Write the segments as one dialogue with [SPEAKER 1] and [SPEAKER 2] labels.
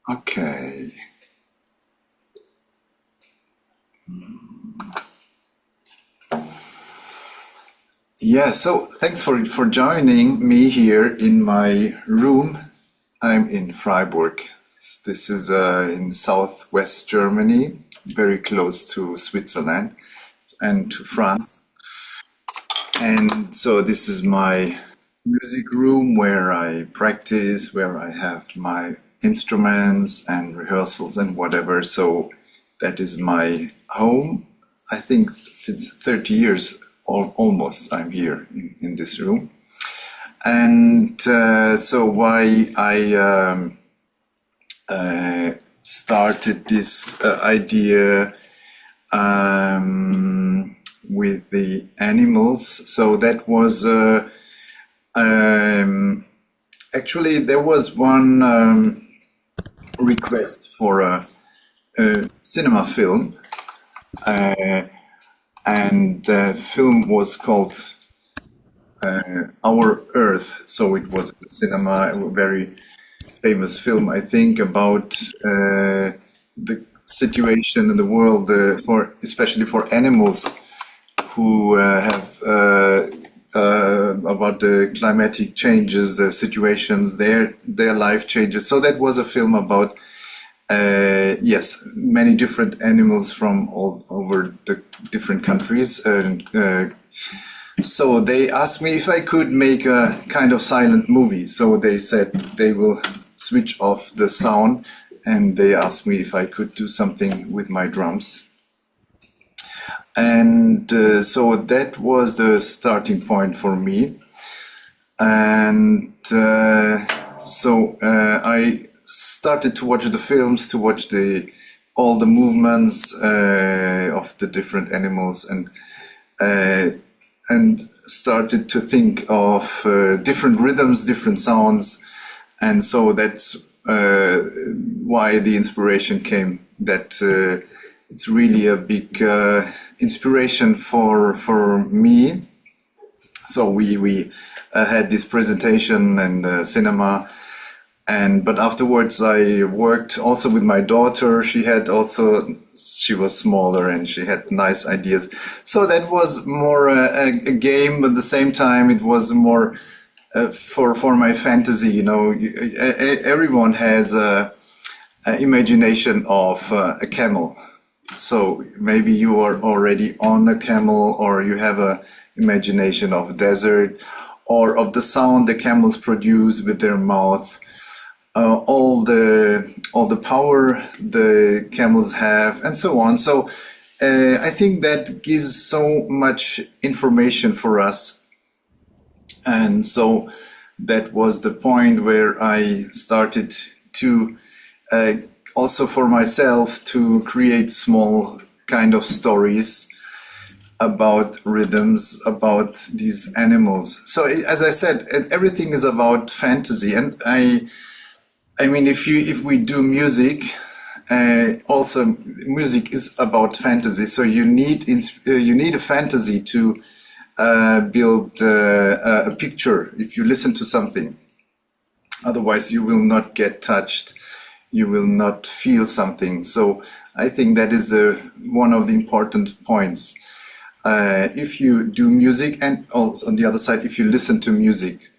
[SPEAKER 1] Okay. Yeah, so thanks for joining me here in my room. I'm in Freiburg. This is in southwest Germany, very close to Switzerland and to France. And so this is my music room where I practice, where I have my instruments and rehearsals and whatever. So that is my home. I think since 30 years, almost, I'm here in this room. And so why I started this idea with the animals. So that was um, actually there was one request for a cinema film, and the film was called Our Earth. So it was a cinema, a very famous film, I think, about the situation in the world for especially for animals who have about the climatic changes, the situations, their life changes. So that was a film about yes, many different animals from all over the different countries. And so they asked me if I could make a kind of silent movie. So they said they will switch off the sound, and they asked me if I could do something with my drums. And so that was the starting point for me. And I started to watch the films, to watch the all the movements of the different animals, uh, and started to think of different rhythms, different sounds, and so that's why the inspiration came. That it's really a big inspiration for me. So we had this presentation and cinema, and but afterwards I worked also with my daughter. She was smaller and she had nice ideas. So that was more a game, but at the same time it was more for my fantasy. You know, everyone has a imagination of a camel. So maybe you are already on a camel, or you have a imagination of desert, or of the sound the camels produce with their mouth, all the power the camels have, and so on. So I think that gives so much information for us, and so that was the point where I started to uh, also for myself to create small kind of stories about rhythms, about these animals. So as I said, everything is about fantasy, and I mean, if we do music, also music is about fantasy. So you need a fantasy to build a picture. If you listen to something, otherwise you will not get touched. You will not feel something. So I think that is one of the important points. If you do music, and also on the other side, if you listen to music,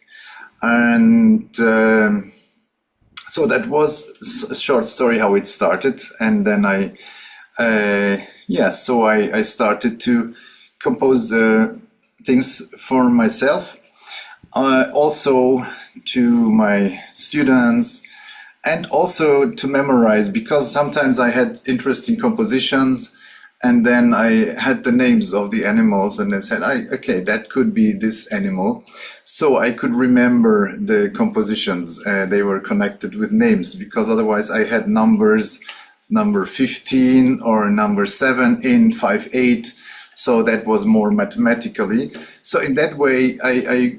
[SPEAKER 1] and so that was a short story how it started, and then I started to compose things for myself, also to my students, and also to memorize, because sometimes I had interesting compositions, and then I had the names of the animals, and I said, okay, that could be this animal. So I could remember the compositions. They were connected with names, because otherwise I had numbers, number 15 or number 7 in 5/8. So that was more mathematically. So in that way, I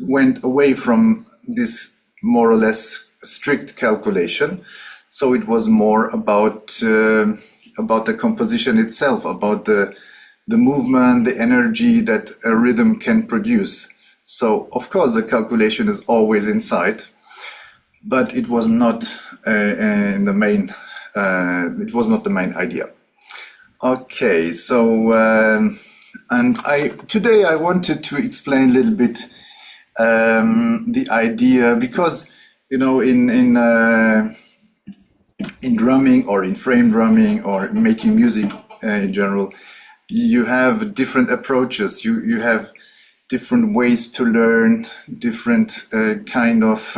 [SPEAKER 1] went away from this more or less strict calculation. So it was more about the composition itself, about the movement, the energy that a rhythm can produce. So of course the calculation is always inside, but it was not in the main. It was not the main idea. Okay, so and today I wanted to explain a little bit the idea, because in drumming or in frame drumming or making music in general, you have different approaches. You have different ways to learn, different kind of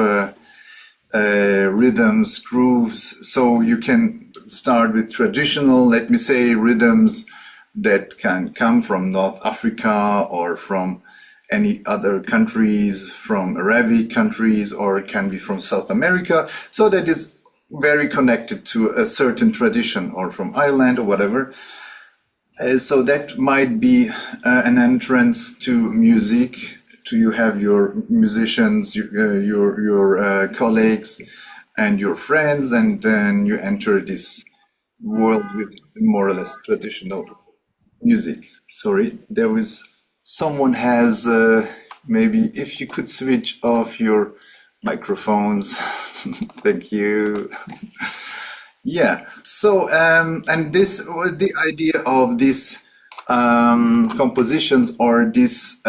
[SPEAKER 1] rhythms, grooves. So you can start with traditional, let me say, rhythms that can come from North Africa or from any other countries, from Arabic countries, or it can be from South America. So that is very connected to a certain tradition, or from Ireland or whatever. So that might be an entrance to music. You have your musicians, your colleagues, and your friends, and then you enter this world with more or less traditional music. Sorry, there was someone has maybe if you could switch off your microphones. Thank you. Yeah. So and this was the idea of this compositions, or this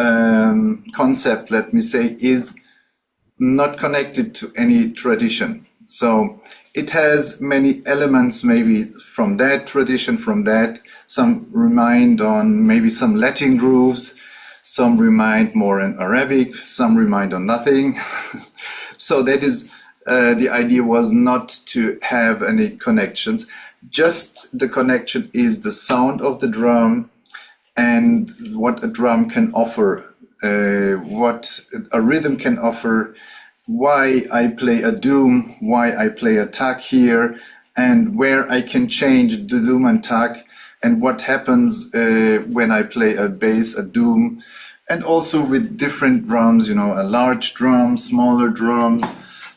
[SPEAKER 1] concept, let me say, is not connected to any tradition. So it has many elements, maybe from that tradition, from that. Some remind on maybe some Latin grooves, some remind more on Arabic, some remind on nothing. So that is, the idea was not to have any connections. Just the connection is the sound of the drum and what a drum can offer, what a rhythm can offer, why I play a doom, why I play a tak here, and where I can change the doom and tak, and what happens when I play a bass, a doom, and also with different drums, a large drum, smaller drums.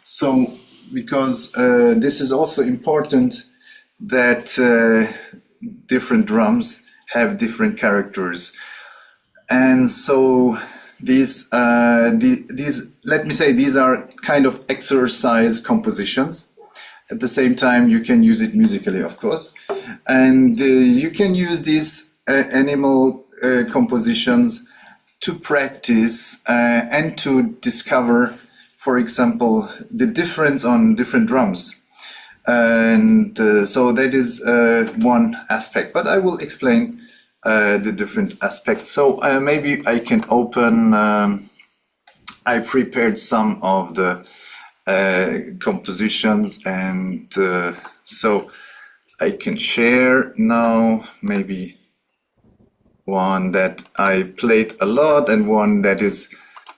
[SPEAKER 1] So, because this is also important, that different drums have different characters. And so these, let me say, these are kind of exercise compositions. At the same time, you can use it musically, of course. And you can use these animal compositions to practice and to discover, for example, the difference on different drums. And so that is one aspect, but I will explain the different aspects. So maybe I can open, I prepared some of the compositions, and so I can share now maybe one that I played a lot, and one that is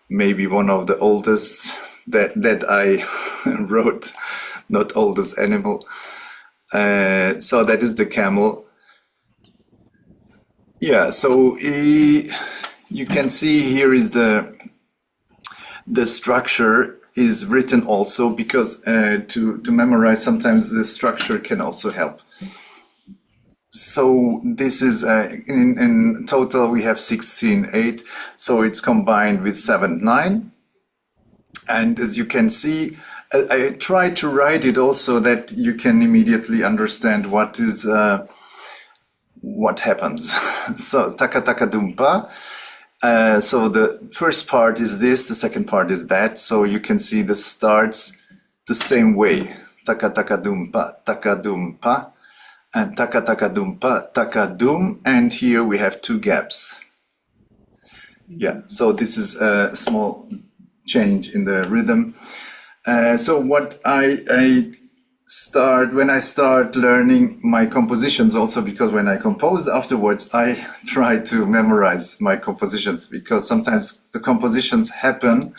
[SPEAKER 1] maybe one of the oldest that I wrote, not oldest animal. So that is the camel. Yeah, so you can see here is the structure is written also, because to memorize, sometimes the structure can also help. So this is in total we have 16/8, so it's combined with 7/9, and as you can see, I tried to write it also that you can immediately understand what is what happens. So taka taka dumpa. So the first part is this, the second part is that. So you can see this starts the same way. Taka taka dumpa, and taka taka dumpa, taka dum. And here we have two gaps. Yeah, so this is a small change in the rhythm. So what I start, when I start learning my compositions also, because when I compose afterwards, I try to memorize my compositions, because sometimes the compositions happen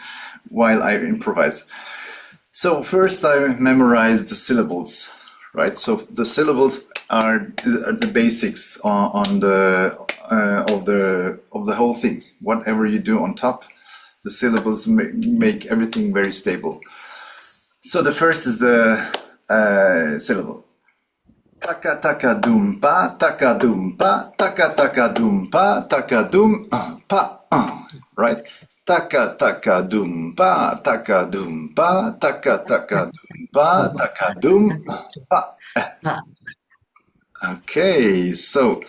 [SPEAKER 1] while I improvise. So first I memorize the syllables, right? So the syllables are the basics on the of the whole thing. Whatever you do on top, the syllables make everything very stable. So the first is the syllable. Taka taka dum pa, taka dum pa, taka taka dum pa, taka dum pa, right? taka taka dum pa, taka dum pa, taka taka dum pa, taka dum pa. Okay, so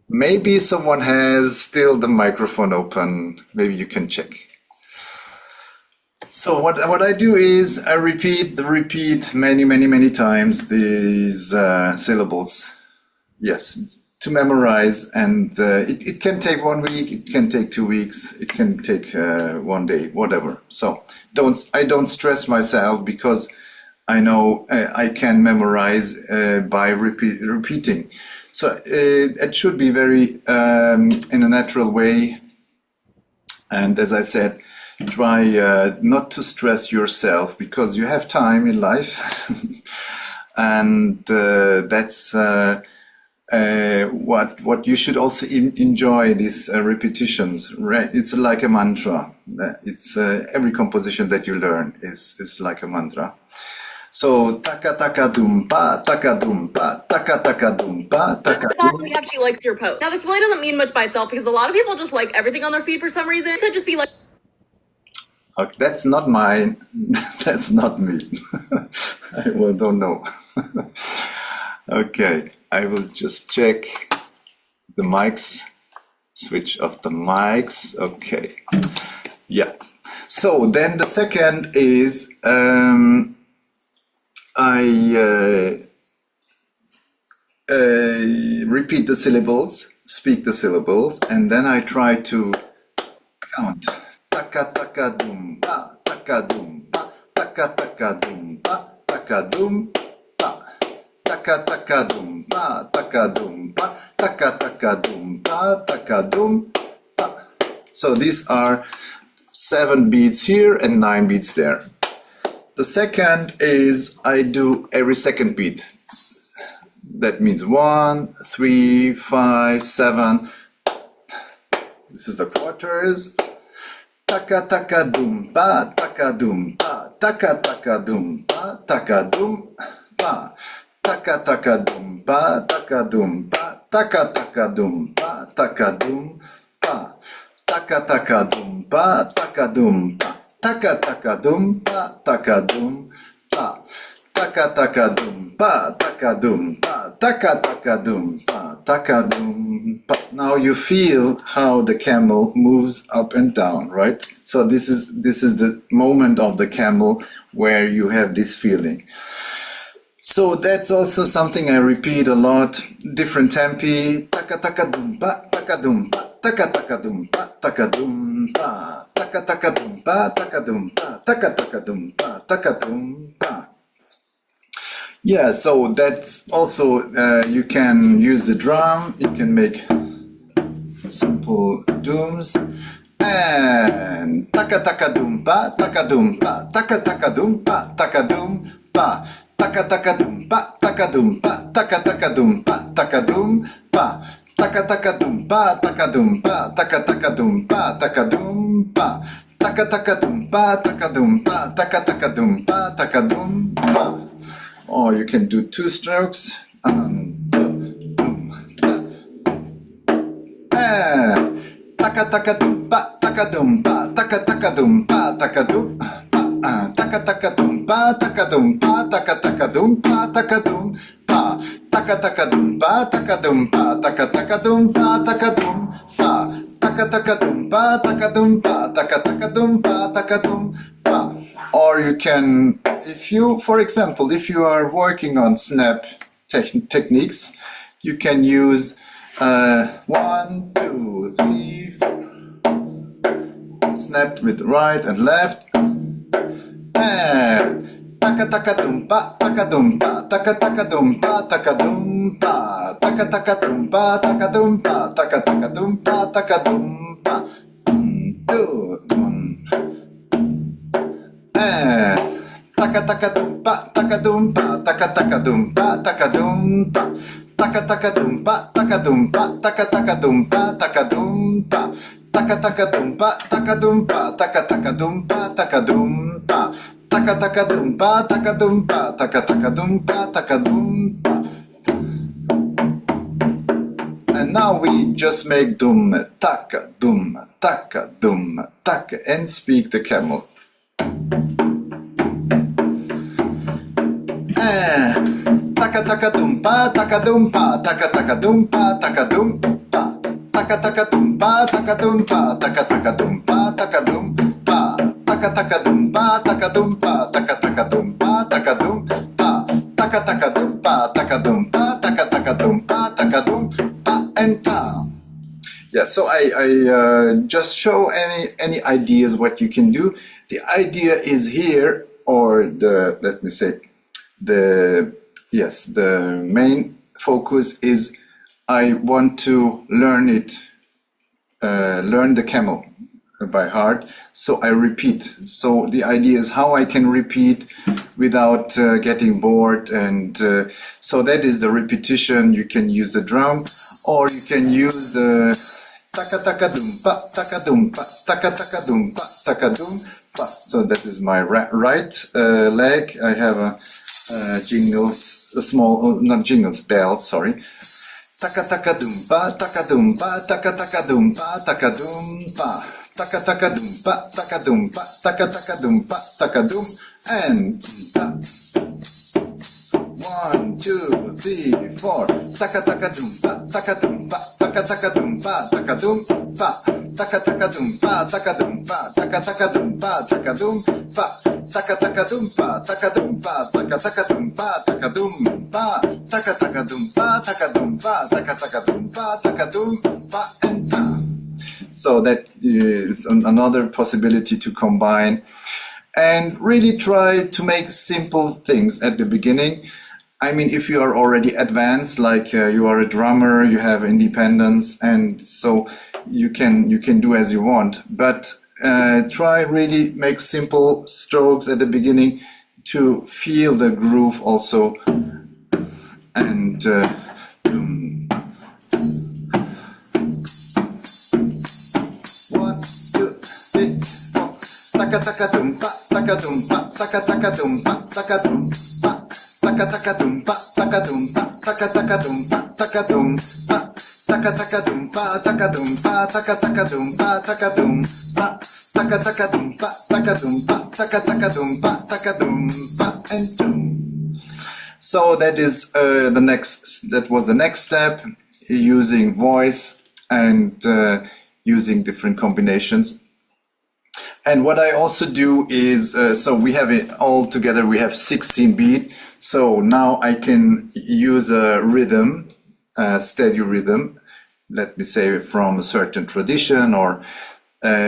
[SPEAKER 1] maybe someone has still the microphone open. Maybe you can check. So what I do is I repeat many times these syllables. Yes, to memorize, and it can take 1 week, it can take 2 weeks, it can take 1 day, whatever. So I don't stress myself because I know I can memorize by repeating. So it should be very in a natural way. And as I said, try not to stress yourself because you have time in life, and that's what you should also enjoy these repetitions. Right? It's like a mantra. It's every composition that you learn is like a mantra. So taka taka dum pa, taka dum pa, taka taka dum pa, taka dum.
[SPEAKER 2] We have she likes your post. Now this really doesn't mean much by itself because a lot of people just like everything on their feed for some reason. It could just be like.
[SPEAKER 1] Okay, that's not mine. That's not me. I don't know. Okay, I will just check the mics. Switch off the mics. Okay. Yeah. So then the second is I repeat the syllables, speak the syllables, and then I try to count. Taka taka dum pa, taka dum pa, taka taka dum pa, taka dum pa, taka taka dum pa, taka dum pa, taka taka dum pa, taka dum pa. So these are 7 beats here and 9 beats there. The second is I do every second beat. That means 1, 3, 5, 7. This is the quarters. Taka taka dum pa, taka dum pa, taka taka dum pa, taka dum pa, taka taka dum pa, taka dum pa, taka taka dum pa, taka dum pa, taka taka dum pa, taka dum pa, taka taka dum pa, taka dum pa, taka taka dum pa, taka dum pa, taka taka dum pa, taka dum pa. Now you feel how the camel moves up and down, right? So this is the moment of the camel where you have this feeling. So that's also something I repeat a lot. Different tempi. Taka taka dum pa, taka dum pa, taka taka dum pa, taka dum pa, taka taka dum pa, taka dum pa, taka taka dum pa, taka dum pa. Yeah, so that's also you can use the drum. You can make simple dooms. And taka taka dum pa, taka dum pa, taka taka dum pa, taka dum pa, taka taka dum pa, taka dum pa, taka taka dum pa, taka dum pa, taka taka dum pa, taka dum pa, taka taka dum pa, taka dum pa, taka taka dum pa, taka dum pa, taka taka dum pa, taka dum pa. Or you can do 2 strokes. Taka taka dum pa, taka dum pa, taka taka dum pa, taka dum pa, taka taka dum pa, taka dum pa, taka taka dum pa, taka dum pa, taka taka dum pa, taka dum pa, taka taka dum pa, taka dum pa, taka taka dum pa, taka dum pa, taka taka dum pa, taka dum pa. Or you can, if you, for example, if you are working on snap techniques, you can use 1, 2, 3, 4. Snap with right and left. And taka taka dum pa, taka dum pa, taka taka dum pa, taka dum pa, taka taka dum pa, taka dum pa, taka taka dum pa, taka dum pa. 1, 2, 1. And taka taka dum pa, taka dum pa, taka taka dum pa, taka dum pa, taka taka dum pa, taka dum pa, taka taka dum pa, taka dum pa, taka taka dum pa, taka dum pa, taka taka dum pa, taka dum pa, taka taka dum pa, taka dum pa, taka taka dum pa, taka dum pa. And now we just make dum, taka, and speak the camel. Taka taka dumpa, taka dumpa, taka taka dumpa, taka dumpa, taka taka dumpa, taka dumpa, taka taka dumpa, taka dumpa, taka taka dumpa, taka dumpa, taka taka dumpa, taka dumpa, taka taka dumpa, taka dumpa, taka taka dumpa, taka dumpa, and ta. Yeah, so I just show any ideas what you can do. The idea is here, or the, let me say, the main focus is I want to learn the camel by heart, so I repeat. So the idea is how I can repeat without getting bored, and so that is the repetition. You can use the drum, or you can use the taka taka dumpa, taka dumpa, taka taka dumpa, taka dumpa. So that is my right leg. I have a jingles, a small, not jingles, bell, sorry. Taka taka dumpa, taka dumpa, taka taka dumpa, taka dumpa, taka taka dumpa, taka dumpa, taka taka dumpa, taka dum, and 1, 2, 3, 4. Taka taka dumpa, taka dumpa, taka taka dumpa, taka dumpa, taka taka dumpa, taka dumpa, taka taka dumpa, taka dumpa, taka taka dumpa, taka dumpa, taka taka dumpa, taka dumpa, taka taka dumpa, taka dumpa, taka taka dumpa, taka dumpa, and ta. So that is another possibility to combine and really try to make simple things at the beginning. I mean, if you are already advanced, like you are a drummer, you have independence, and so you can do as you want. But try really make simple strokes at the beginning to feel the groove also, and one, two, three, four. Taka taka dumpa, taka dumpa, taka taka dumpa, taka dumpa, taka taka dumpa, taka dumpa, taka taka dumpa, taka dumpa, taka taka dumpa, taka dumpa, taka taka dumpa, taka dumpa, taka taka dumpa, taka dumpa, taka taka dumpa, taka dumpa, and dum. So that is that was the next step, using voice and using different combinations. And what I also do is, so we have it all together, we have 16 beat. So now I can use a rhythm, a steady rhythm, let me say from a certain tradition, or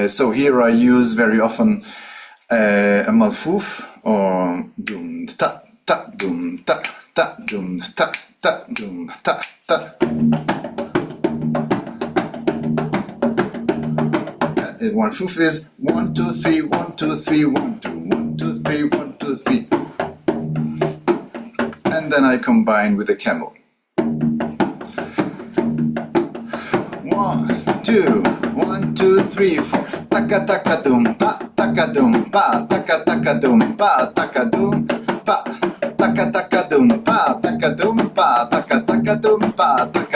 [SPEAKER 1] so here I use very often a malfouf, or dum ta ta dum ta ta dum ta ta dum ta ta. One foof is 1, 2, 3, 1, 2, 3, 1, 2, 1, 2, 3, 1, 2, 3. And then I combine with the camel. 1, 2, 1, 2, 3, 4. Taka taka dum pa, taka dum pa, taka taka dum pa, taka dum pa, taka taka dum pa, taka dum pa, taka taka dum pa, taka dum pa,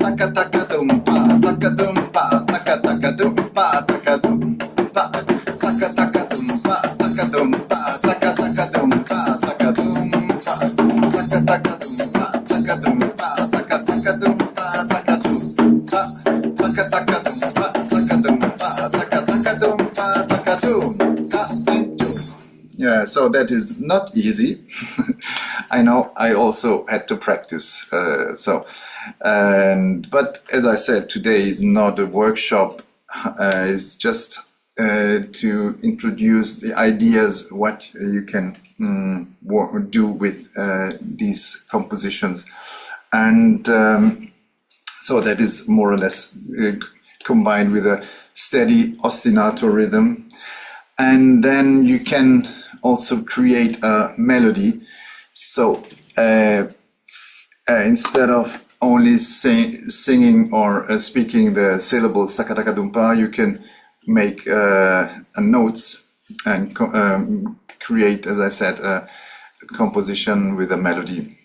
[SPEAKER 1] taka taka dum pa, taka dum pa, taka taka dum pa, taka dum pa, taka taka dum pa, taka dum pa, taka taka dum pa, taka dum pa, taka taka dum pa, taka dum pa, taka taka dum pa, taka dum pa, taka taka dum pa, taka dum pa, taka taka dum pa, taka dum pa, and dum. Yeah, so that is not easy. I know, I also had to practice. But as I said, today is not a workshop. It's just to introduce the ideas, what you can do with these compositions. And so that is more or less combined with a steady ostinato rhythm. And then you can also create a melody. So instead of only singing or speaking the syllables taka taka dumpa, you can make notes and create, as I said, a composition with a melody.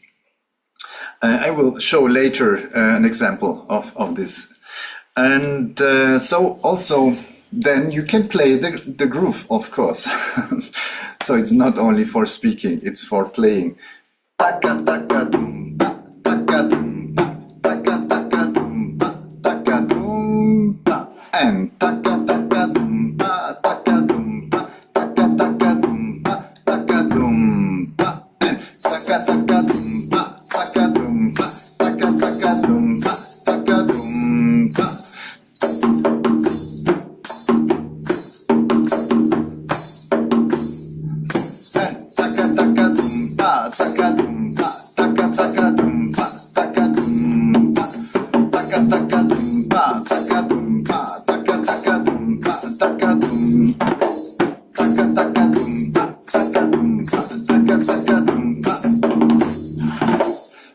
[SPEAKER 1] I will show later an example of this. And so also then you can play the groove, of course. So it's not only for speaking, it's for playing. Taka taka dum ba, taka dum ba, taka taka dum ba, taka dum ba, and taka taka dum ba, taka dum ba, taka taka dum ba, taka dum ba, and taka taka dum ba, taka dum ba, taka taka dum ba, taka dum ba.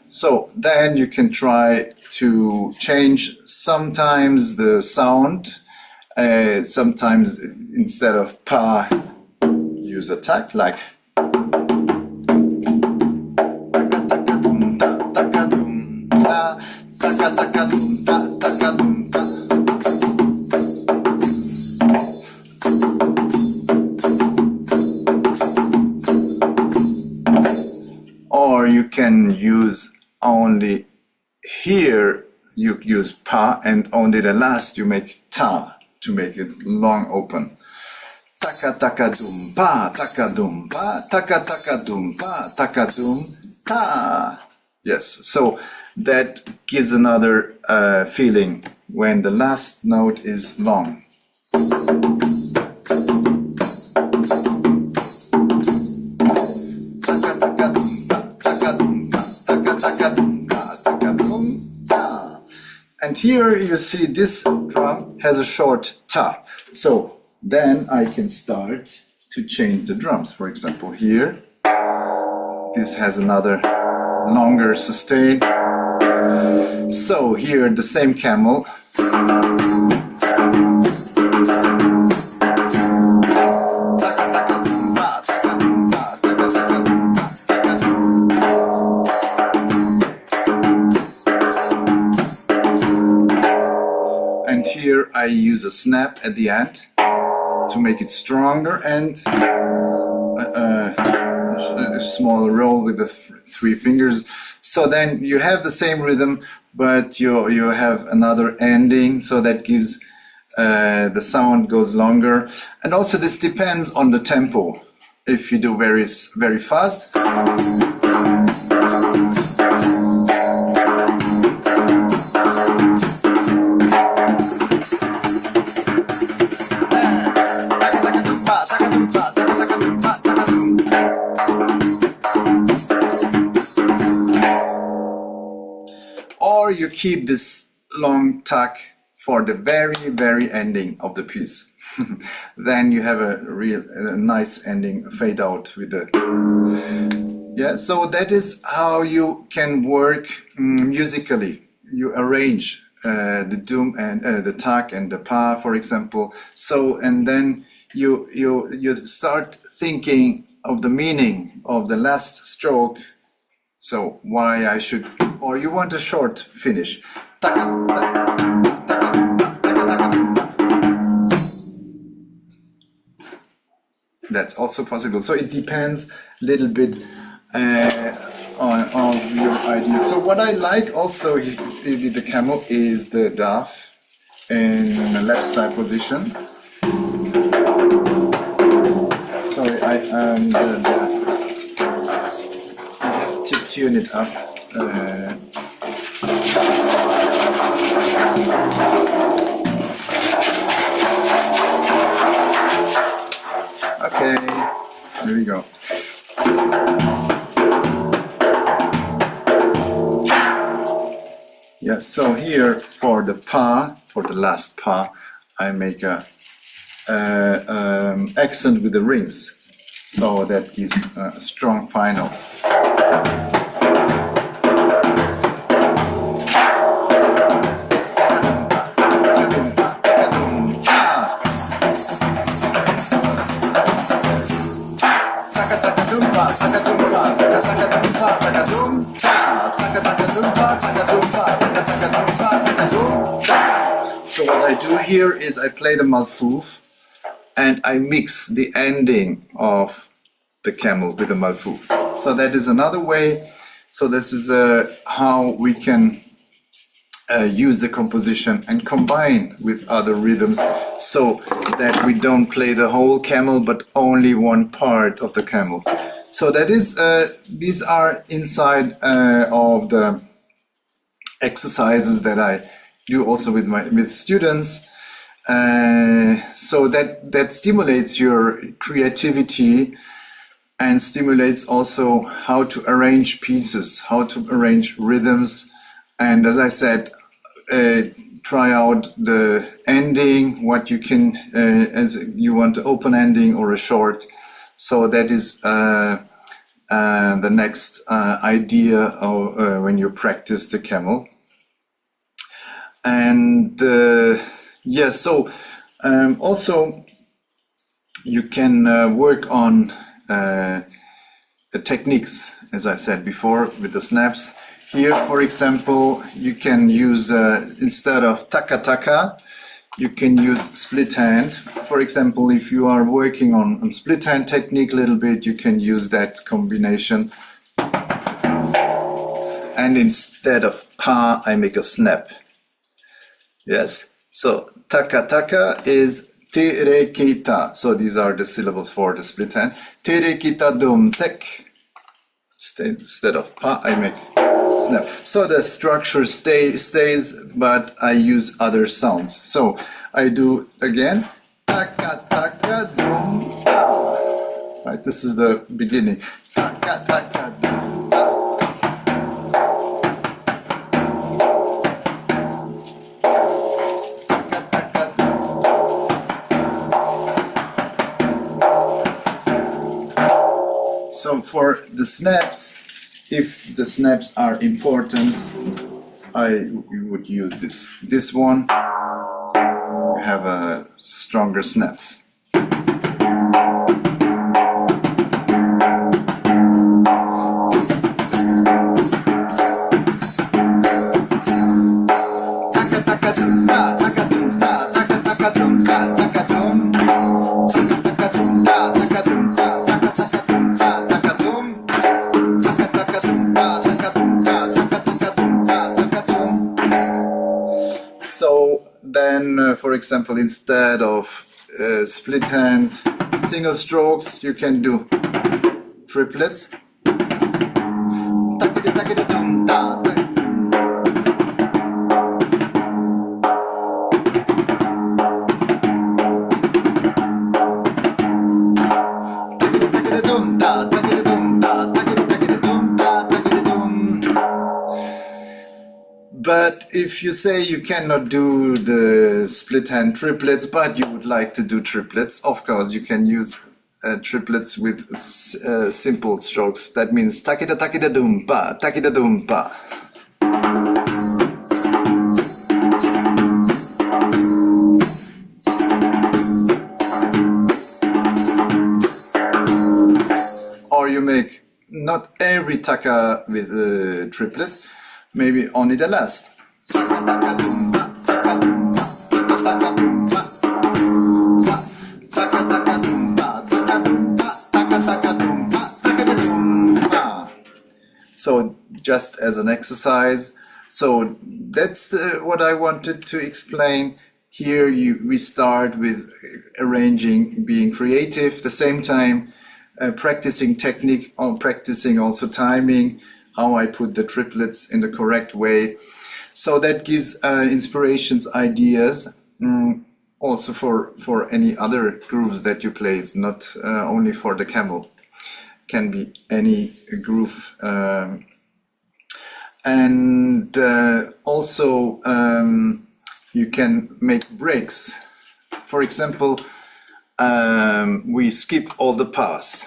[SPEAKER 1] So then you can try to change sometimes the sound, sometimes instead of pa, use a tack like or you can use only here you use pa and only the last you make ta to make it long open. Taka taka dum pa, taka dum pa, taka taka dum pa, taka dum ta. Yes, so that gives another feeling when the last note is long. And here you see this drum has a short ta. So then I can start to change the drums. For example, here, this has another longer sustain. So here the same camel. And here I use a snap at the end to make it stronger and a small roll with the three fingers. So then you have the same rhythm, but you have another ending, so that gives the sound goes longer. And also this depends on the tempo. If you do very fast, or you keep this long tack for the very ending of the piece. Then you have a nice ending fade out with the so that is how you can work musically. You arrange the dum and the tack and the pa, for example. So and then you start thinking of the meaning of the last stroke. So why I should, or you want a short finish. That's also possible. So it depends a little bit on your idea. So what I like also with the camel is the daf in a left side position. Sorry, I have to tune it up. Okay, here we go. Yeah, so here for the pa, for the last pa, I make a accent with the rings, so that gives a strong final. So what I do here is I play the malfouf and I mix the ending of the camel with the malfouf. So that is another way. So this is how we can use the composition and combine with other rhythms so that we don't play the whole camel but only one part of the camel. So that is, these are inside of the exercises that I do also with students. So that stimulates your creativity and stimulates also how to arrange pieces, how to arrange rhythms. And as I said, try out the ending, what you can, as you want an open ending or a short. So that is the next idea of when you practice the camel. And yes, so also you can work on the techniques, as I said before, with the snaps. Here, for example, you can use, instead of taka-taka, you can use split hand. For example, if you are working on split hand technique a little bit, you can use that combination. And instead of pa, I make a snap. Yes, so taka-taka is te-re-kita. So these are the syllables for the split hand. Te-re-kita dum-tek. Instead of pa, I make snap. So the structure stays, but I use other sounds. So I do again, taka-taka dum-ta. Right, this is the beginning. Taka-taka dum-ta. So for the snaps, if the snaps are important, I would use this one. You have a stronger snaps. So then, for example, instead of split hand single strokes, you can do triplets. But if you say you cannot do the split hand triplets, but you would like to do triplets, of course you can use triplets with simple strokes. That means takida takida dumpa, takida dumpa. Or you make not every taka with triplets, maybe only the last. So just as an exercise. So that's what I wanted to explain. Here we start with arranging, being creative, at the same time practicing technique, or practicing also timing, how I put the triplets in the correct way. So that gives inspirations, ideas, also for any other grooves that you play. It's not only for the camel, can be any groove. And also you can make breaks. For example, we skip all the pas.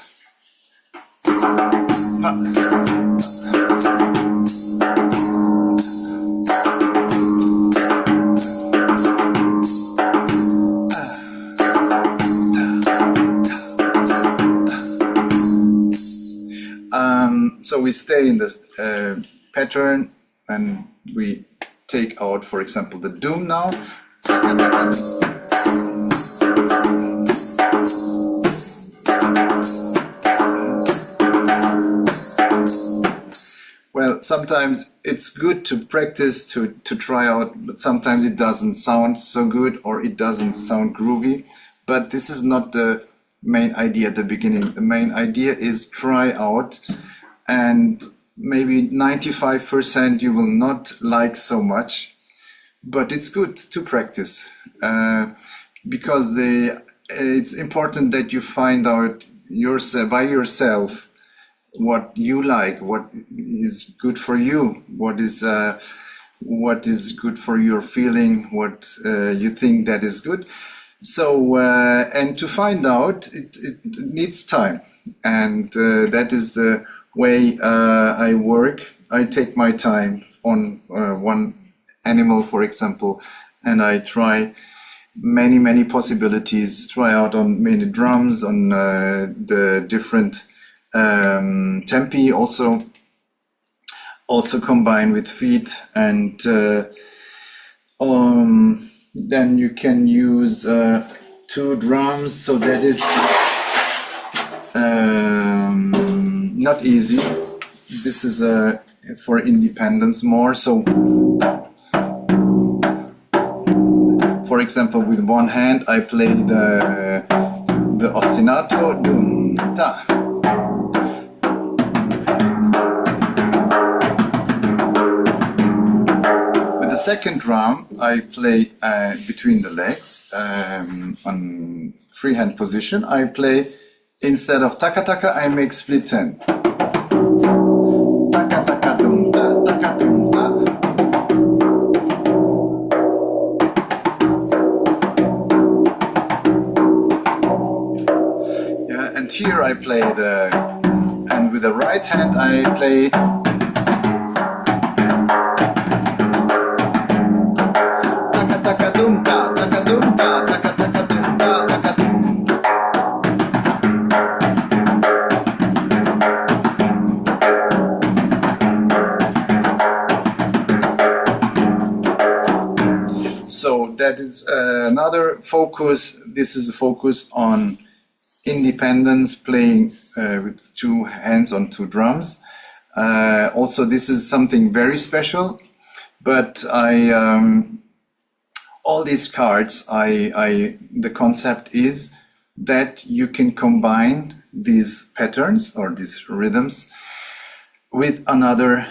[SPEAKER 1] So we stay in the pattern and we take out, for example, the doom now. Well, sometimes it's good to practice, to try out, but sometimes it doesn't sound so good or it doesn't sound groovy. But this is not the main idea at the beginning. The main idea is try out, and maybe 95% you will not like so much, but it's good to practice because it's important that you find out by yourself what you like, what is good for you, what is good for your feeling, what you think that is good. So and to find out, it needs time, and that is the way I work. I take my time on one animal, for example, and I try many possibilities, try out on many drums, on the different tempi, also combine with feet, and then you can use 2 drums, so that is not easy. This is for independence more. So for example, with one hand I play the ostinato, dum ta. With the second drum I play between the legs on freehand position. I play, instead of taka taka, I make split 10. Taka taka dum ta, taka dum ta. Yeah, and here I play and with the right hand I play taka taka dum ta, taka dum ta, taka taka dum ta, taka dum. So that is another focus. This is a focus on independence, playing with 2 hands on 2 drums. Also, this is something very special, but all these cards, the concept is that you can combine these patterns or these rhythms with another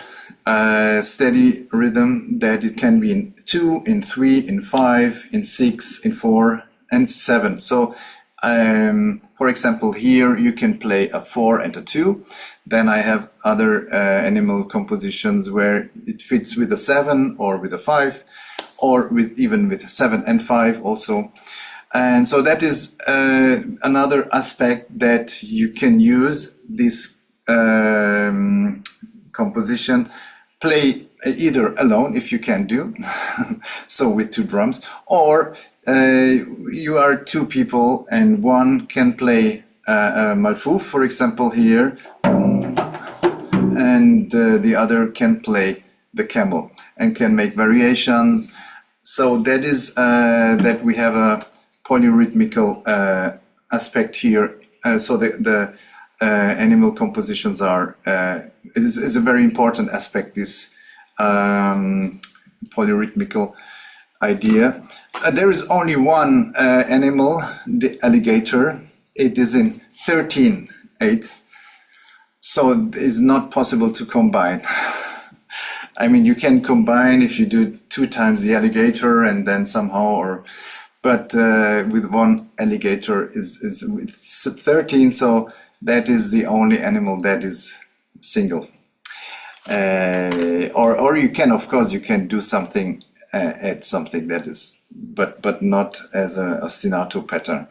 [SPEAKER 1] steady rhythm, that it can be in 2, in 3, in 5, in 6, in 4, and 7. So for example, here you can play a 4 and a 2. Then I have other animal compositions where it fits with a 7 or with a 5, or even with 7 and 5 also. And so that is another aspect that you can use this composition, play either alone if you can do, so with 2 drums, or you are 2 people and one can play a malfouf, for example, here, and the other can play the camel and can make variations. So that is that we have a polyrhythmical aspect here. So the animal compositions are is a very important aspect, this polyrhythmical idea. There is only one animal, the alligator. It is in 13/8, so it's not possible to combine. I mean, you can combine if you do 2 times the alligator and then somehow, but with one alligator is with 13, so that is the only animal that is single. Or you can, of course, you can do something, add something that is, but not as a ostinato pattern.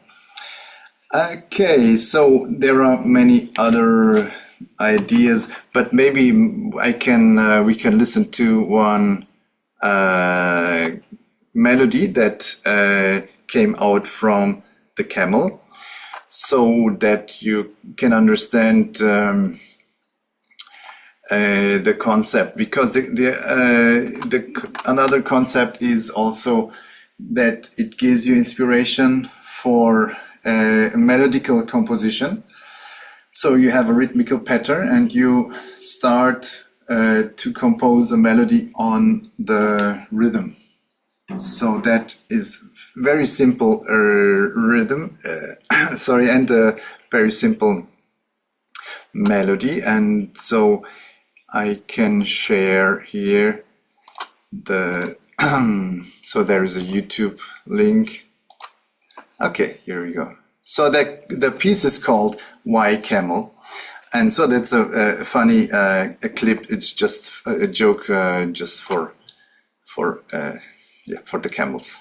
[SPEAKER 1] Okay, so there are many other ideas, but maybe we can listen to one melody that came out from the camel, so that you can understand the concept, because another concept is also that it gives you inspiration for melodical composition. So you have a rhythmical pattern and you start to compose a melody on the rhythm. So that is very simple rhythm, and a very simple melody. And so I can share here the, so there is a YouTube link. Okay, here we go. So that the piece is called Why Camel? And so that's a funny a clip. It's just a joke, just for the camels.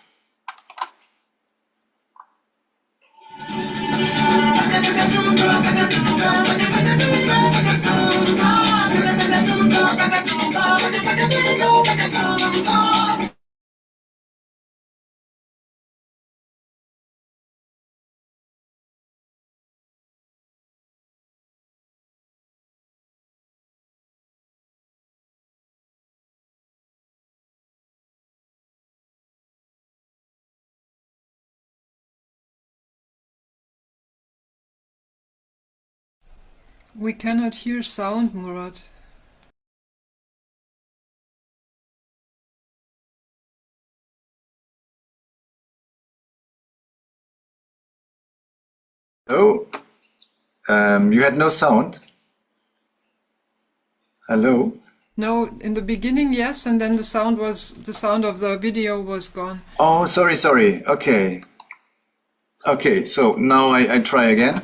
[SPEAKER 3] We cannot hear sound, Murat.
[SPEAKER 1] Oh, you had no sound? Hello?
[SPEAKER 3] No, in the beginning, yes, and then the sound of the video was gone.
[SPEAKER 1] Oh, sorry. Okay. Okay, so now I try again.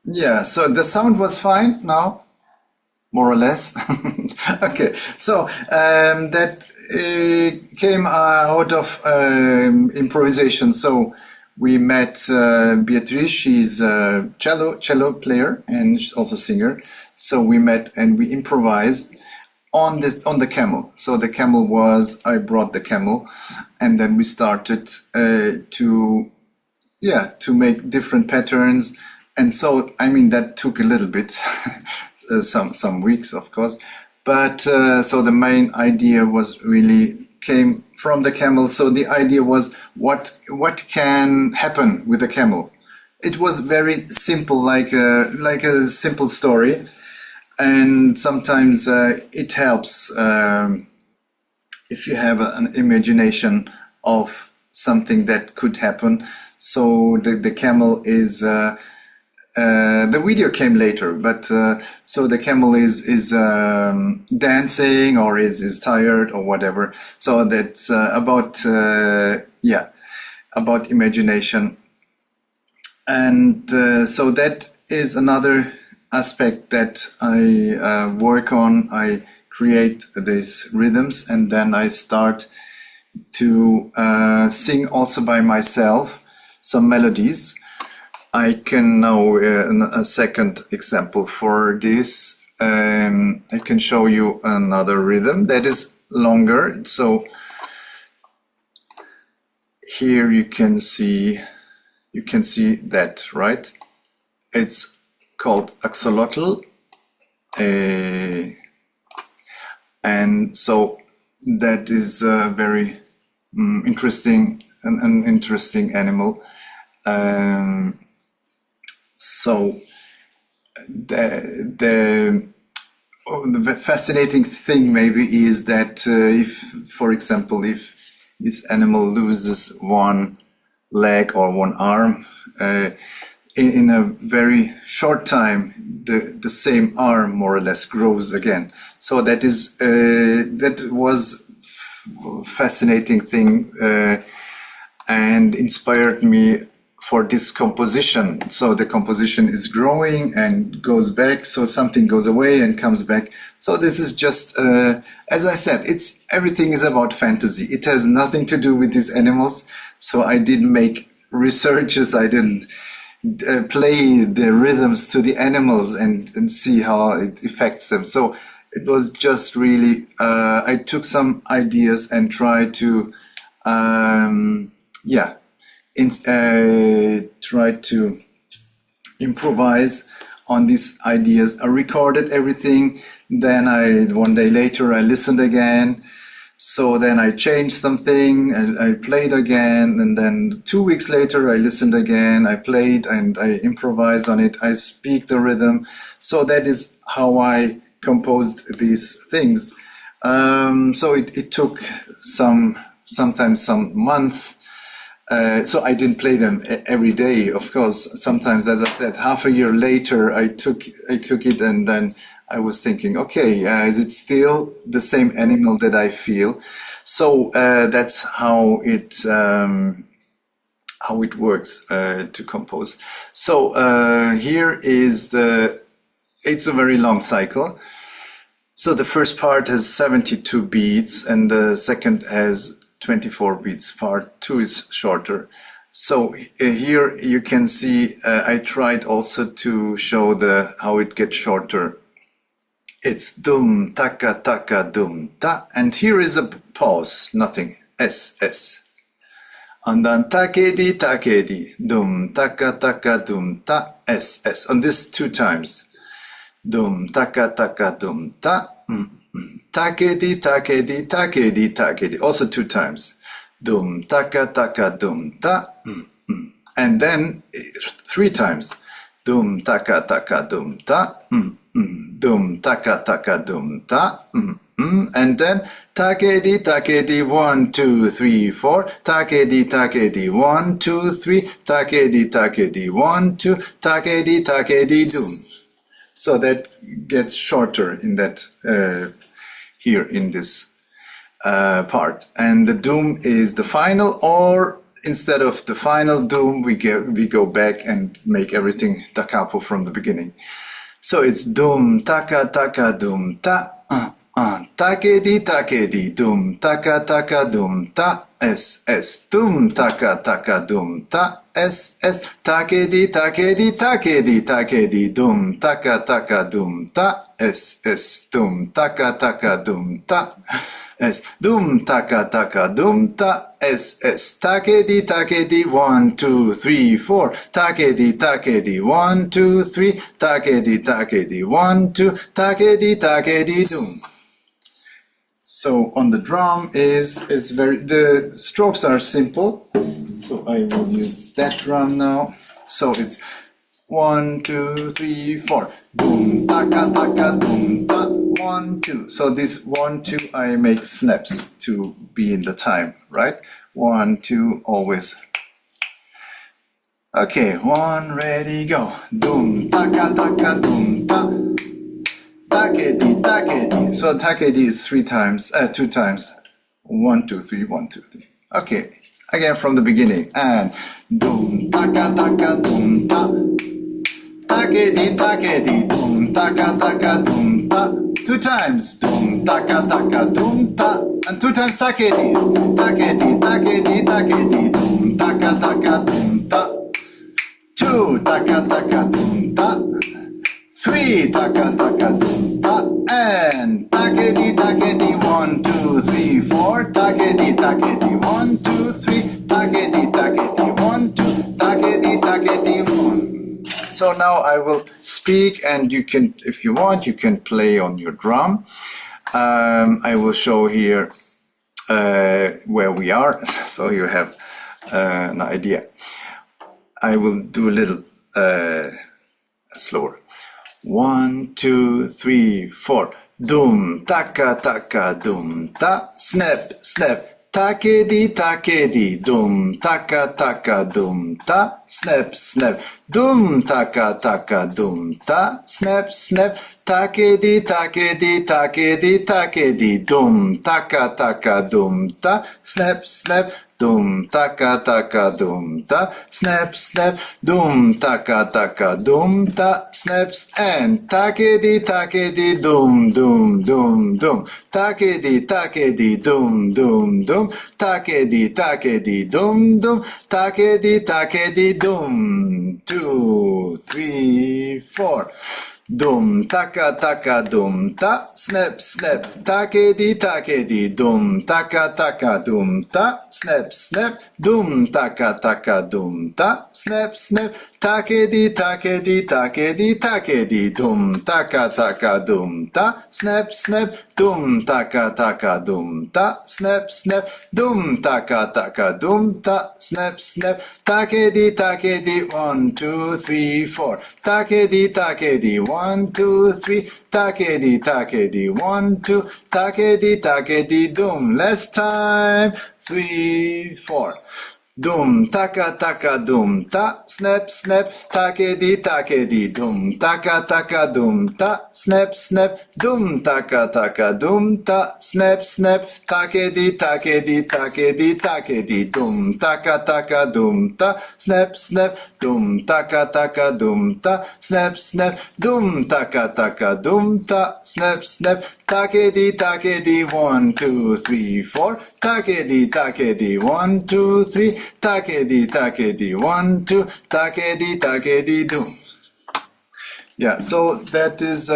[SPEAKER 1] Yeah, so the sound was fine now, more or less. Okay, so that came out of improvisation. So we met Beatrice. She's a cello player and she's also singer. So we met and we improvised on the camel. So the camel was, I brought the camel, and then we started to make different patterns. And so, I mean, that took a little bit, some weeks, of course. But so the main idea was really came from the camel. So the idea was what can happen with a camel. It was very simple, like a simple story, and sometimes it helps if you have an imagination of something that could happen. So the camel is. The video came later, but so the camel is dancing or is tired or whatever. So that's about imagination, and so that is another aspect that I work on. I create these rhythms, and then I start to sing also by myself some melodies. I can now, a second example for this, I can show you another rhythm that is longer. So here you can see that, right? It's called axolotl. And so that is very interesting, an interesting animal. So the fascinating thing maybe is that if, for example, if this animal loses one leg or one arm, in a very short time, the same arm more or less grows again. So that is that was fascinating thing and inspired me for this composition. So the composition is growing and goes back. So something goes away and comes back. So this is just, as I said, everything is about fantasy. It has nothing to do with these animals. So I didn't make researches. I didn't play the rhythms to the animals and see how it affects them. So it was just really, I took some ideas and tried to, try to improvise on these ideas. I recorded everything. Then one day later, I listened again. So then I changed something, I played again, and then 2 weeks later I listened again, I played and I improvised on it, I speak the rhythm. So that is how I composed these things. So it took sometimes some months. So I didn't play them every day, of course. Sometimes, as I said, half a year later, I took it and then I was thinking, okay, is it still the same animal that I feel? So that's how it works to compose. So here is it's a very long cycle. So the first part has 72 beats and the second has 24 beats. Part 2 is shorter. So here you can see I tried also to show how it gets shorter. It's dum taka taka dum ta, and here is a pause, nothing, S. And then takedi dum taka taka dum ta, S. On this 2 times. Dum taka taka dum ta, takedi, also 2 times. Dum taka taka dum ta, and then 3 times. Dum taka taka dum ta, dum taka taka dum ta, and then takedi 1 2 3 4, takedi 1 2 3, takedi 1 2, takedi dum. So that gets shorter in that here in this part, and the dum is the final, or instead of the final dum, we go back and make everything da capo from the beginning. So it's dum taka taka dum ta, takedi dum taka taka dum ta, S dum taka taka dum ta, S takedi dum taka taka dum ta, S dum taka taka dum ta, S dum taka taka dum ta, S takedi 1 2 3 4, takedi 1 2 3, takedi 1 2, takedi dum. So on the drum the strokes are simple. So I will use that drum now. So it's 1 2 3 4, boom taka taka boom ta, 1 2. So this 1 2 I make snaps to be in the time, right? 1 2 always. Okay, 1 ready go. Boom taka taka boom ta. Takedi. So takedi is 2 times. 1 2 3, 1 2 3. Okay, again from the beginning. And dum taka taka dum ta. Takedi dum taka taka dum ta. 2 times. Dum taka taka dum ta. And 2 times takedi dum taka taka dum ta. 2 taka taka dum ta. 3 taka taka dum ta, and takedi 1 2 3 4, takedi 1 2 3, takedi 1 2, takedi 1. So now I will speak, and you can, if you want, you can play on your drum. I will show here where we are, so you have an idea. I will do a little slower. 1, 2, 3, 4. Dum taka taka dum ta, snap snap. Takedi, dum, taka, dum, ta, snap, snap, dum, taka, dum, ta, snap, snap, takedi, dum, taka, dum, ta, snap, snap, dum, taka, dum, ta, snap, snap, dum, taka, dum, ta, snaps, and takedi, dum, dum, dum, dum, takedi, dum, dum, dum, takedi, dum, dum, takedi, dum, 2, 3, 4. Dum taka dum ta, snap snap, takedi dum taka dum ta, snap snap, dum taka dum ta, snap snap, takedi dum taka dum ta, snap snap, dum taka dum ta, snap snap, dum taka dum ta, snap snap, takedi 1 2 3 4. Takedi, 1, 2, 3, takedi, 1, 2, takedi, dum. Last time, 3, 4. Dum, taka, dum, ta, snap, snap, takedi, dum, taka, dum, ta, snap, snap, dum, taka, dum, ta, snap, snap, takedi, dum, taka, dum, ta, snap, snap, dum, taka, dum, ta, snap, snap, dum, taka, dum, ta, snap, snap, takedi, 1, 2, 3, 4. Takedi, 1, 2, 3, takedi, 1, 2, takedi, dum. Yeah, so that is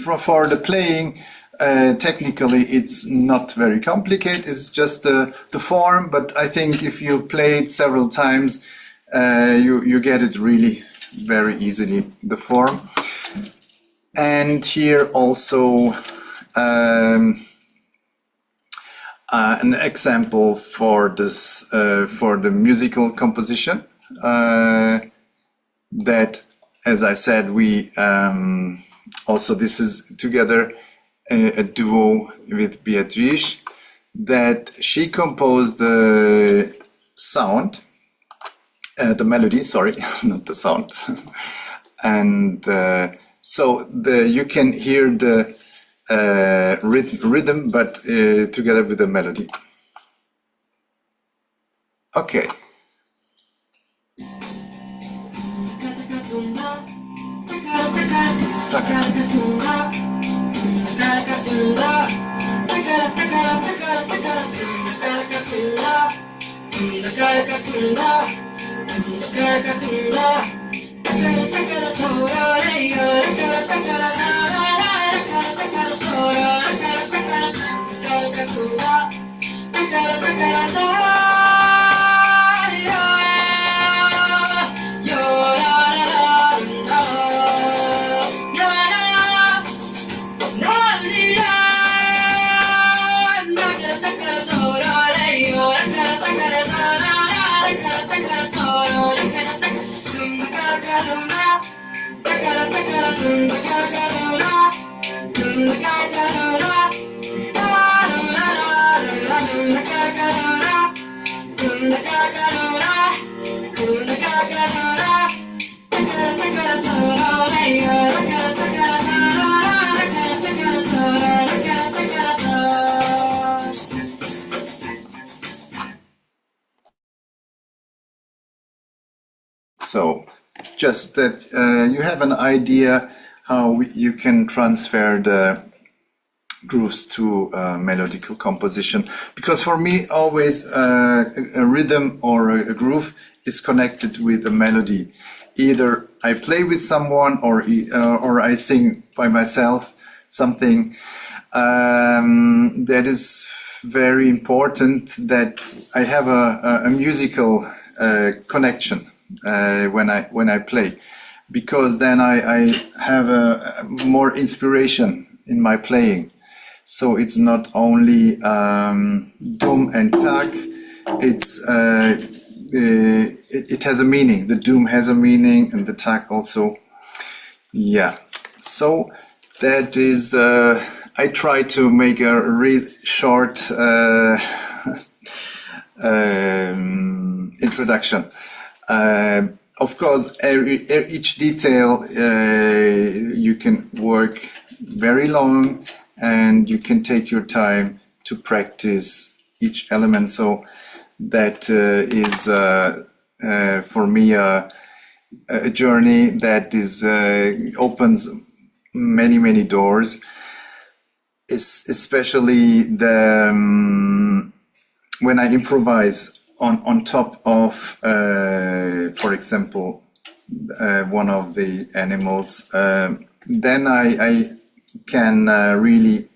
[SPEAKER 1] for the playing. Technically, it's not very complicated. It's just the form, but I think if you play it several times, you get it really very easily, the form. And here also an example for this for the musical composition that, as I said, we also, this is together a duo with Beatrice, that she composed the sound, the melody, sorry, not the sound, and so you can hear the rhythm, but together with the melody. Okay. So just that you have an idea how you can transfer the grooves to melodical composition, because for me always a rhythm or a groove is connected with a melody. Either I play with someone or I sing by myself something. That is very important, that I have a musical connection when I play, because then I have a more inspiration in my playing. So it's not only Dum and Tak, it's it has a meaning. The Dum has a meaning, and the Tak also. Yeah. So that is. I try to make a real short introduction. Of course, each detail you can work very long, and you can take your time to practice each element. So that is for me a journey that is opens many doors. Especially the when I improvise on top of, for example, one of the animals, then I can really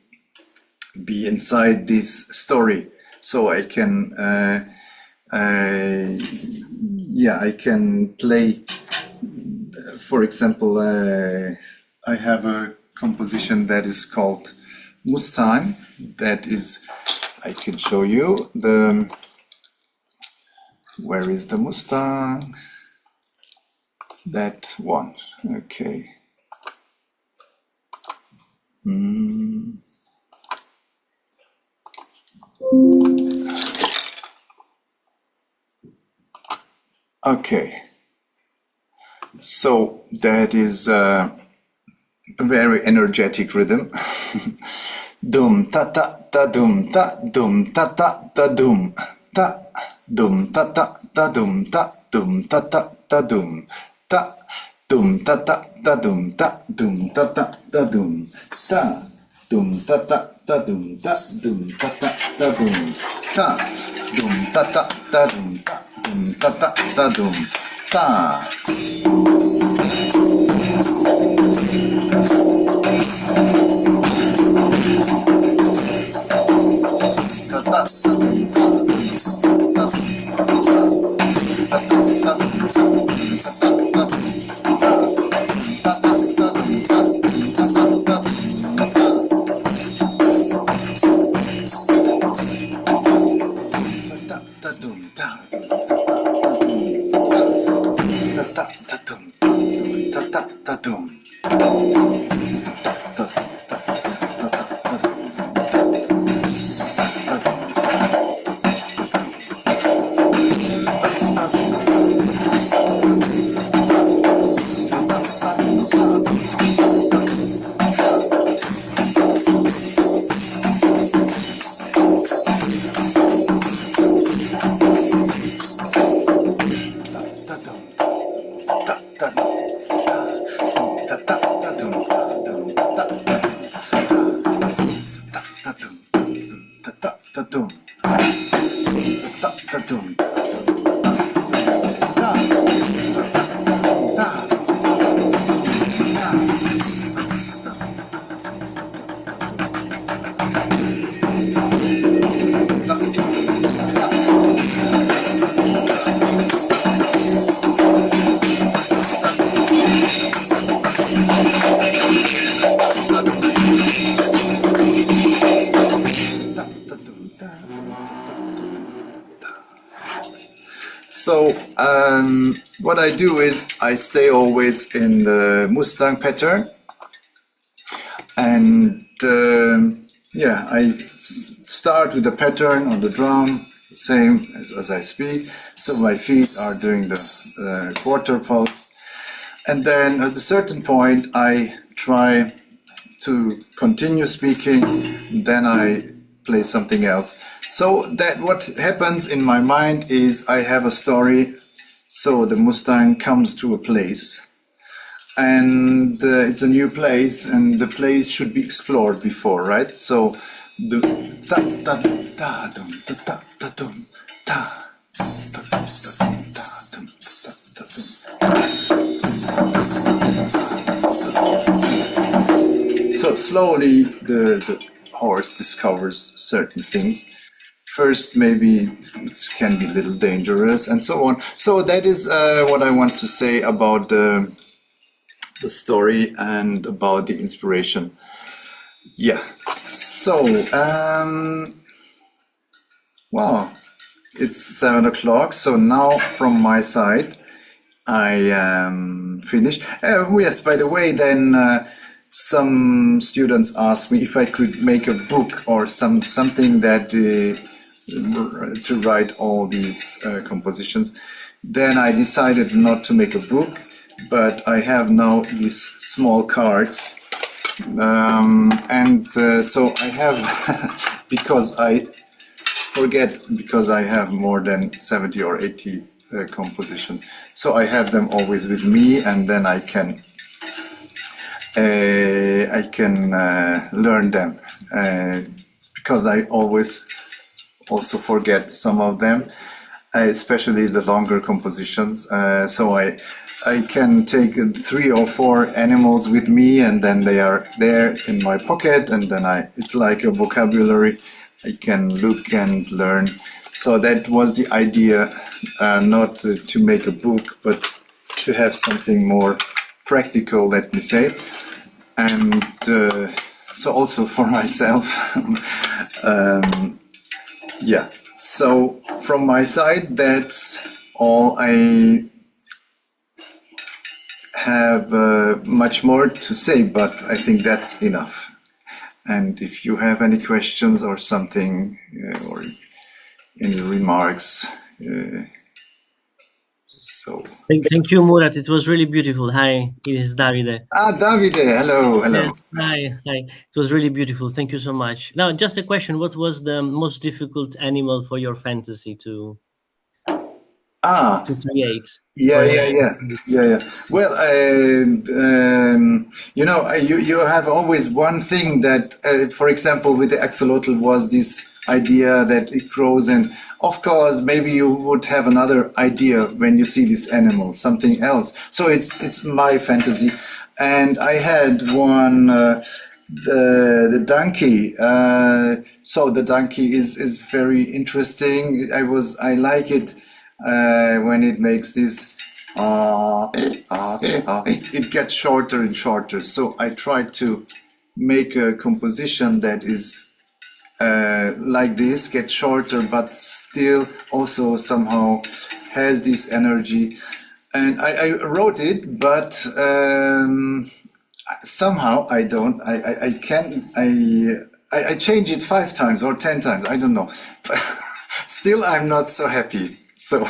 [SPEAKER 1] be inside this story. So I can, I can play. For example, I have a composition that is called Mustang. That is, I can show you the. Where is the Mustang? That one. Okay. Okay. So that is a very energetic rhythm. Dum ta ta ta dum ta dum ta ta ta dum ta dum ta ta ta dum ta dum ta ta ta dum ta dum ta ta ta dum ta dum ta ta ta dum ta dum ta ta ta dum ta dum ta ta ta dum ta dum ta ta ta dum ta dum ta ta ta dum ta. So what I do is I stay always in the Mustang pattern, and I start with the pattern on the drum, same as I speak. So my feet are doing the quarter pulse, and then at a certain point I try to continue speaking, then I play something else. So that what happens in my mind is I have a story. So the Mustang comes to a place, and it's a new place, and the place should be explored before, right? So the ta ta ta dum ta ta ta dum ta ta ta ta dum ta ta dum. So slowly the horse discovers certain things. First, maybe it can be a little dangerous, and so on. So that is what I want to say about the story and about the inspiration. Yeah. So, wow, it's 7 o'clock. So now from my side, I am finished. Oh, yes, by the way, then some students asked me if I could make a book or something that to write all these compositions. Then I decided not to make a book, but I have now these small cards. So I have, because I forget, because I have more than 70 or 80 compositions. So I have them always with me, and then I can learn them because I always also forget some of them, especially the longer compositions. So I can take 3 or 4 animals with me, and then they are there in my pocket, and then it's like a vocabulary. I can look and learn. So that was the idea, not to make a book, but to have something more practical, let me say. And so also for myself. Yeah. So from my side, that's all. I have much more to say, but I think that's enough. And if you have any questions or something, or any remarks, so.
[SPEAKER 4] Thank you, Murat. It was really beautiful. Hi, it is Davide.
[SPEAKER 1] Davide, hello.
[SPEAKER 4] Yes, hi. It was really beautiful. Thank you so much. Now, just a question: what was the most difficult animal for your fantasy to create?
[SPEAKER 1] Yeah. Well, you have always one thing that, for example, with the axolotl was this idea that it grows, and of course, maybe you would have another idea when you see this animal, something else. So it's my fantasy, and I had one. The donkey. So the donkey is very interesting. I like it. When it makes this, it gets shorter and shorter. So I try to make a composition that is like this, get shorter, but still also somehow has this energy. And I wrote it, but somehow I don't. I change it 5 times or 10 times. I don't know. Still, I'm not so happy. So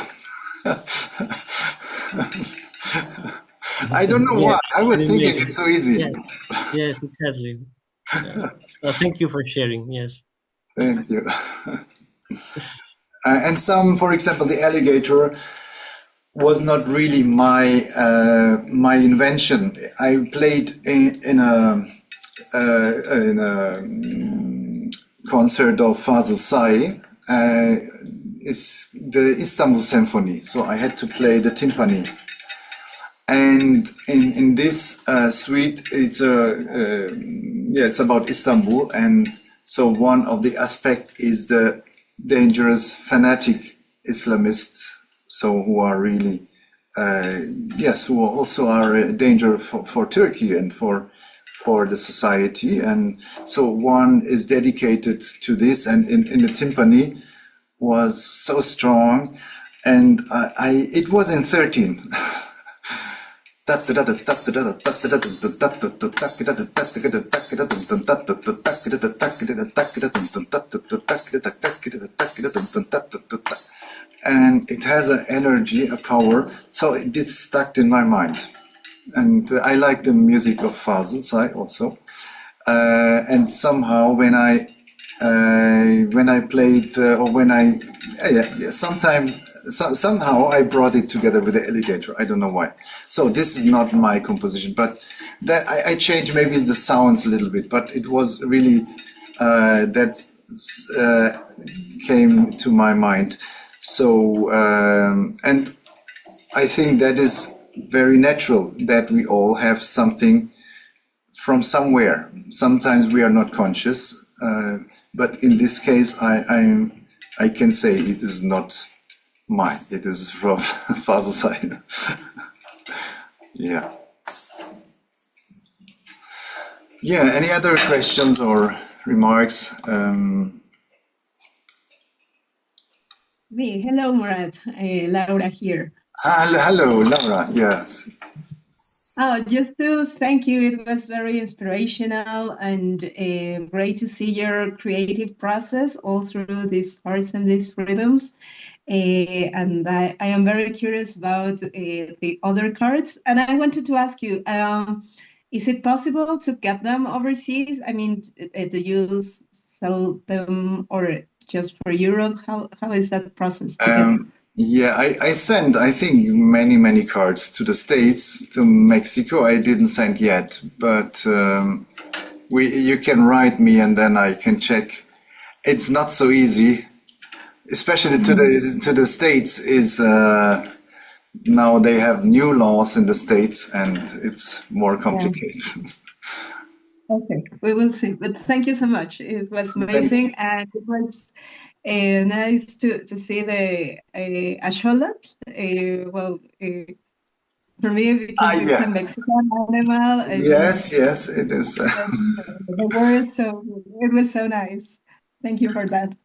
[SPEAKER 1] I don't know why. I was thinking it's so easy.
[SPEAKER 4] Yes, exactly. Yeah. Thank you for sharing. Yes.
[SPEAKER 1] Thank you. And some, for example, the alligator was not really my invention. I played in a concert of Fazıl Say. It's the Istanbul Symphony, so I had to play the timpani. And in this suite, it's about Istanbul, and so one of the aspects is the dangerous fanatic Islamists, so who are really who also are a danger for Turkey and for the society. And so one is dedicated to this, and in the timpani was so strong, and it was in 13. And it has an energy, a power, so it's stuck in my mind. And I like the music of Fazıl Say also. And somehow when I played, or when somehow I brought it together with the alligator. I don't know why. So this is not my composition, but that I changed maybe the sounds a little bit, but it was really that came to my mind. So and I think that is very natural that we all have something from somewhere. Sometimes we are not conscious, but in this case, I can say it is not mine. It is from Fazıl Say. Yeah. Yeah, any other questions or remarks?
[SPEAKER 5] Me, hello, Murat. Laura here.
[SPEAKER 1] Hello, Laura. Yes.
[SPEAKER 5] Oh, just to thank you. It was very inspirational and great to see your creative process all through these arts and these rhythms. And I am very curious about the other cards. And I wanted to ask you, is it possible to get them overseas? I mean, do you sell them or just for Europe? How is that process to get them?
[SPEAKER 1] Yeah, I sent, I think, many cards to the States, to Mexico. I didn't send yet, but you can write me and then I can check. It's not so easy, especially to the States. Is now they have new laws in the States and it's more complicated.
[SPEAKER 5] Okay, we will see. But thank you so much. It was amazing, and it was nice to see the axolotl. For me, because it's a
[SPEAKER 1] Yeah.
[SPEAKER 5] Mexican animal,
[SPEAKER 1] Yes, it is.
[SPEAKER 5] the word, so it was so nice. Thank you for that.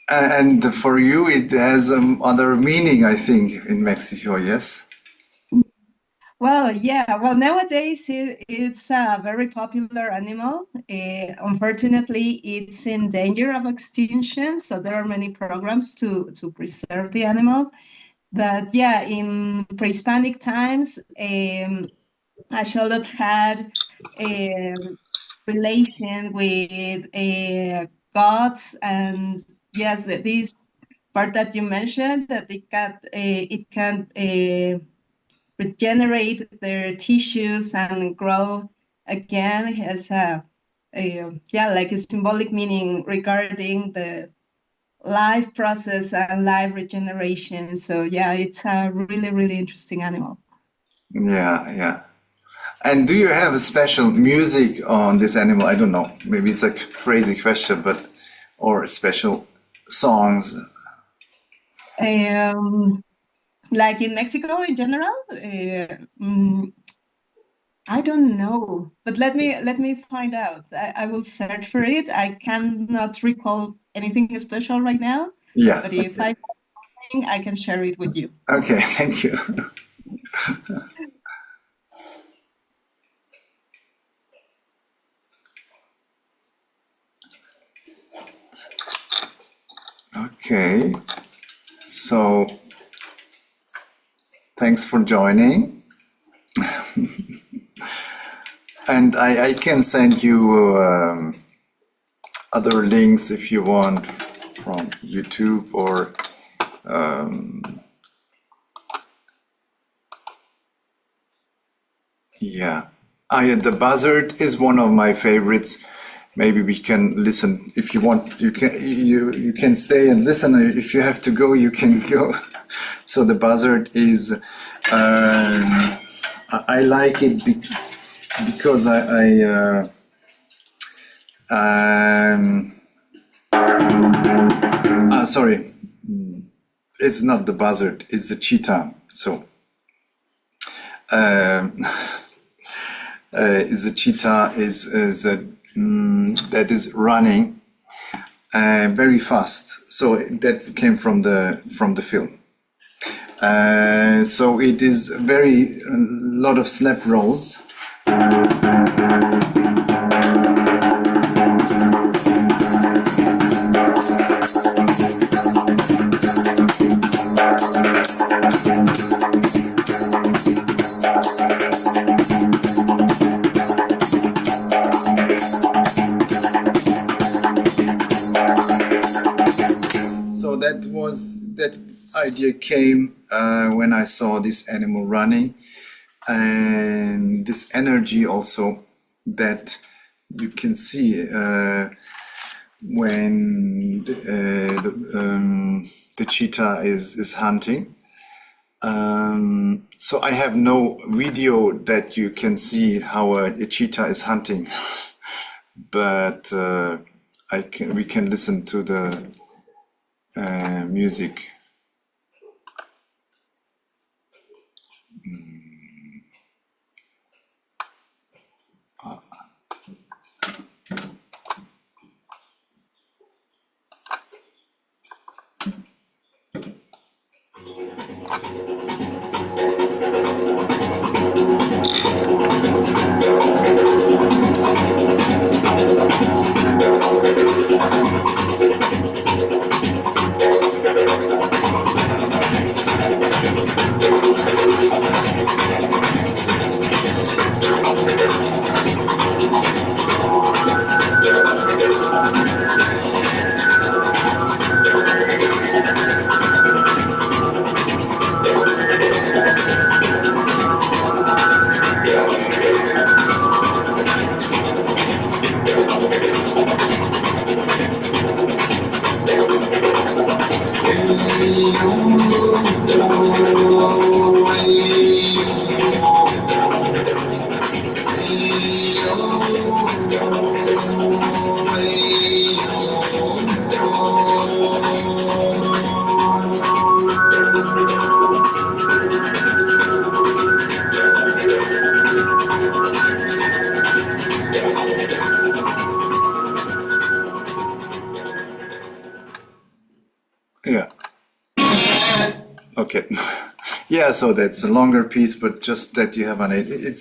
[SPEAKER 1] And for you, it has other meaning, I think, in Mexico, yes?
[SPEAKER 5] Well, yeah. Well, nowadays it's a very popular animal. Unfortunately, it's in danger of extinction. So there are many programs to preserve the animal. But yeah, in pre-Hispanic times, Axolotl had a relation with gods, and yes, this part that you mentioned that it can regenerate their tissues and grow again has like a symbolic meaning regarding the life process and life regeneration. So yeah, it's a really interesting animal.
[SPEAKER 1] Yeah. And do you have a special music on this animal? I don't know. Maybe it's a crazy question, but or special songs.
[SPEAKER 5] Like in Mexico in general, I don't know, but let me find out. I will search for it. I cannot recall anything special right now,
[SPEAKER 1] Yeah.
[SPEAKER 5] but if I think I can share it with you.
[SPEAKER 1] Okay, thank you. Okay. So thanks for joining. And I can send you other links if you want from YouTube or yeah. The buzzard is one of my favorites. Maybe we can listen if you want. You can stay and listen. If you have to go, you can go. So the buzzard is. I like it because sorry, it's not the buzzard. It's the cheetah. So. Is the cheetah is that is running very fast. So that came from the film. So it is a lot of snap rolls. So that idea came when I saw this animal running, and this energy also that you can see when the cheetah is hunting. So I have no video that you can see how a cheetah is hunting, but we can listen to the music. Yeah. Okay. Yeah, so that's a longer piece, but just that you have on it. It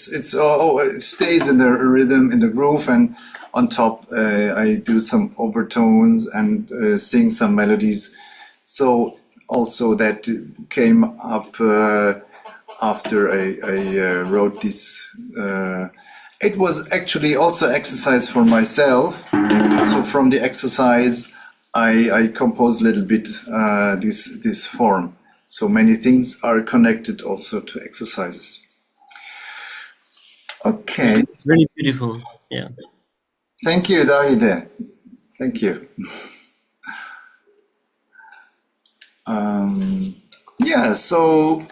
[SPEAKER 1] stays in the rhythm, in the groove, and on top I do some overtones and sing some melodies. So also that came up after I wrote this. It was actually also exercise for myself. So from the exercise, I compose a little bit this form. So many things are connected also to exercises. Okay.
[SPEAKER 4] It's really beautiful. Yeah.
[SPEAKER 1] Thank you, Davide. Thank you. Yeah, so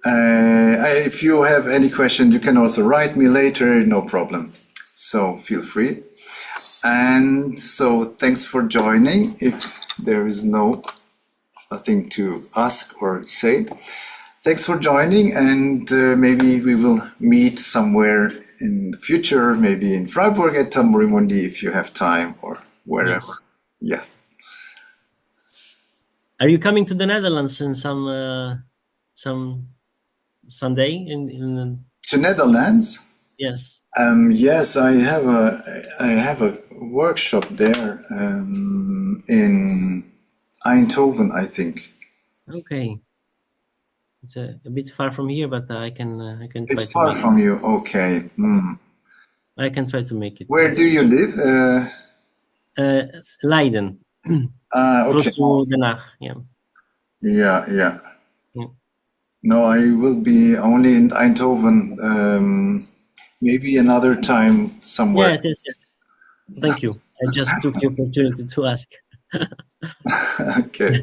[SPEAKER 1] if you have any question, you can also write me later, no problem. So feel free. And so thanks for joining. If there is nothing to ask or say, thanks for joining, and maybe we will meet somewhere in the future, maybe in Freiburg at Tamburi Mundi if you have time, or wherever.
[SPEAKER 4] Yes.
[SPEAKER 1] Yeah.
[SPEAKER 4] Are you coming to the Netherlands in some Sunday in
[SPEAKER 1] To Netherlands?
[SPEAKER 4] yes.
[SPEAKER 1] Yes, I have a workshop there in Eindhoven, I think.
[SPEAKER 4] Okay. It's a bit far from here, but I can try
[SPEAKER 1] It's
[SPEAKER 4] to
[SPEAKER 1] far
[SPEAKER 4] make
[SPEAKER 1] from you. Okay.
[SPEAKER 4] I can try to make it.
[SPEAKER 1] Where do you live?
[SPEAKER 4] Leiden,
[SPEAKER 1] Okay.
[SPEAKER 4] close to Den Haag. Yeah.
[SPEAKER 1] Yeah.
[SPEAKER 4] Yeah.
[SPEAKER 1] No, I will be only in Eindhoven. Maybe another time somewhere.
[SPEAKER 4] Yeah, yes, yes. Thank you. I just took the opportunity to ask.
[SPEAKER 1] Okay.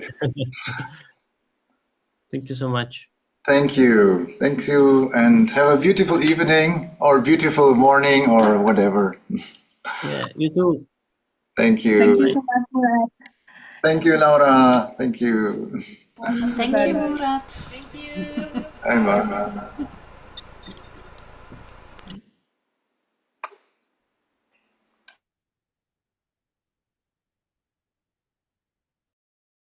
[SPEAKER 4] Thank you so much.
[SPEAKER 1] Thank you. Thank you. And have a beautiful evening or beautiful morning or whatever.
[SPEAKER 4] Yeah, you too.
[SPEAKER 1] Thank you.
[SPEAKER 5] Thank you so much for that.
[SPEAKER 1] Thank you, Laura. Thank you.
[SPEAKER 6] Thank you, Murat.
[SPEAKER 2] Thank you.
[SPEAKER 1] Bye bye.